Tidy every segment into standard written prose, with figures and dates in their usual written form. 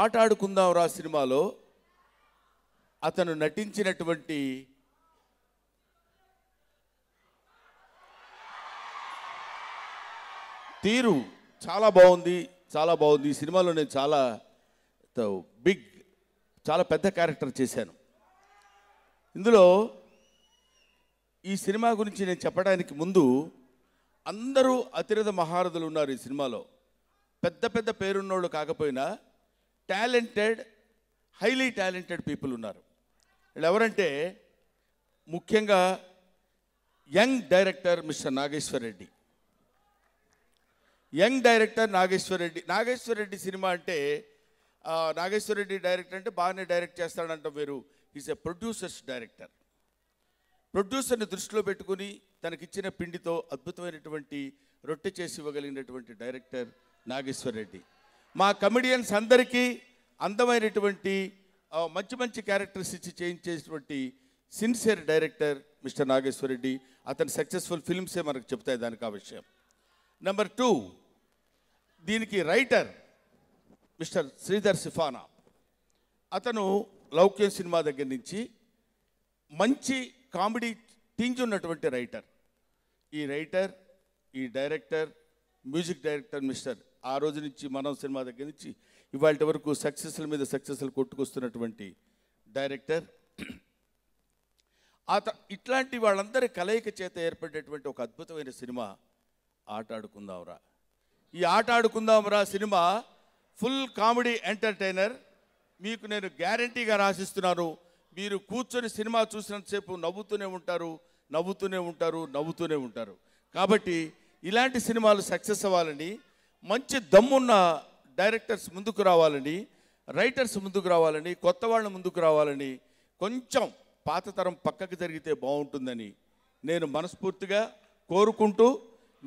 ఆట ఆడుకుందాంరా సినిమాలో అతను నటించినటువంటి తీరు చాలా బాగుంది, చాలా బాగుంది. ఈ సినిమాలో నేను చాలా చాలా పెద్ద క్యారెక్టర్ చేశాను. ఇందులో ఈ సినిమా గురించి నేను చెప్పడానికి ముందు అందరూ అతిరథ మహారథులు ఉన్నారు ఈ సినిమాలో. పెద్ద పెద్ద పేరున్నోళ్ళు కాకపోయినా టాలెంటెడ్, హైలీ టాలెంటెడ్ పీపుల్ ఉన్నారు. వీళ్ళు ఎవరంటే ముఖ్యంగా young director mister Nageshwar Reddy. Young director Nageshwar Reddy cinema అంటే నాగేశ్వర్ రెడ్డి డైరెక్టర్ అంటే బాగానే డైరెక్ట్ చేస్తాడంట వేరు. Is a producers director. ప్రొడ్యూసర్ని దృష్టిలో పెట్టుకుని తనకిచ్చిన పిండితో అద్భుతమైనటువంటి రొట్టె చేసి ఇవ్వగలిగినటువంటి డైరెక్టర్ నాగేశ్వర్ రెడ్డి. మా కమెడియన్స్ అందరికీ అందమైనటువంటి మంచి మంచి క్యారెక్టర్స్ ఇచ్చి చేయించేటువంటి sincere director mister Nageshwar Reddy. అతని సక్సెస్ఫుల్ ఫిల్మ్సే మనకు చెప్తాయి దానికి ఆ విషయం. నెంబర్ 2, దీనికి రైటర్ మిస్టర్ శ్రీధర్ సిఫానా. అతను లౌక్యం సినిమా దగ్గర నుంచి మంచి కామెడీ టింజ్ ఉన్నటువంటి రైటర్. ఈ రైటర్, ఈ డైరెక్టర్, మ్యూజిక్ డైరెక్టర్ మిస్టర్ ఆ రోజు నుంచి మనం సినిమా దగ్గర నుంచి ఇవాళ వరకు సక్సెస్ల మీద సక్సెస్లు కొట్టుకొస్తున్నటువంటి డైరెక్టర్. ఇట్లాంటి వాళ్ళందరి కలయిక చేత ఏర్పడేటువంటి ఒక అద్భుతమైన సినిమా ఆట ఆడుకుందాంరా. ఈ ఆట ఆడుకుందాంరా సినిమా ఫుల్ కామెడీ ఎంటర్టైనర్. మీకు నేను గ్యారంటీగా రాసిస్తున్నాను, మీరు కూర్చొని సినిమా చూసినంతసేపు నవ్వుతూనే ఉంటారు. కాబట్టి ఇలాంటి సినిమాలు సక్సెస్ అవ్వాలని, మంచి దమ్మున్న డైరెక్టర్స్ ముందుకు రావాలని, రైటర్స్ ముందుకు రావాలని, కొత్త వాళ్ళ ముందుకు రావాలని, కొంచెం పాత తరం పక్కకి జరిగితే బాగుంటుందని నేను మనస్ఫూర్తిగా కోరుకుంటూ,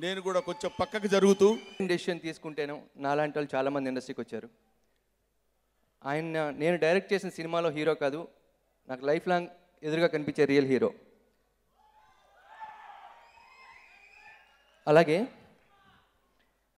నేను కూడా కొంచెం పక్కకి జరుగుతూ డెసిషన్ తీసుకుంటేను నాలాంటి వాళ్ళు చాలామంది ఇండస్ట్రీకి వచ్చారు. నేను డైరెక్ట్ చేసిన సినిమాలో హీరో కాదు, నాకు లైఫ్ లాంగ్ ఎదురుగా కనిపించే రియల్ హీరో. అలాగే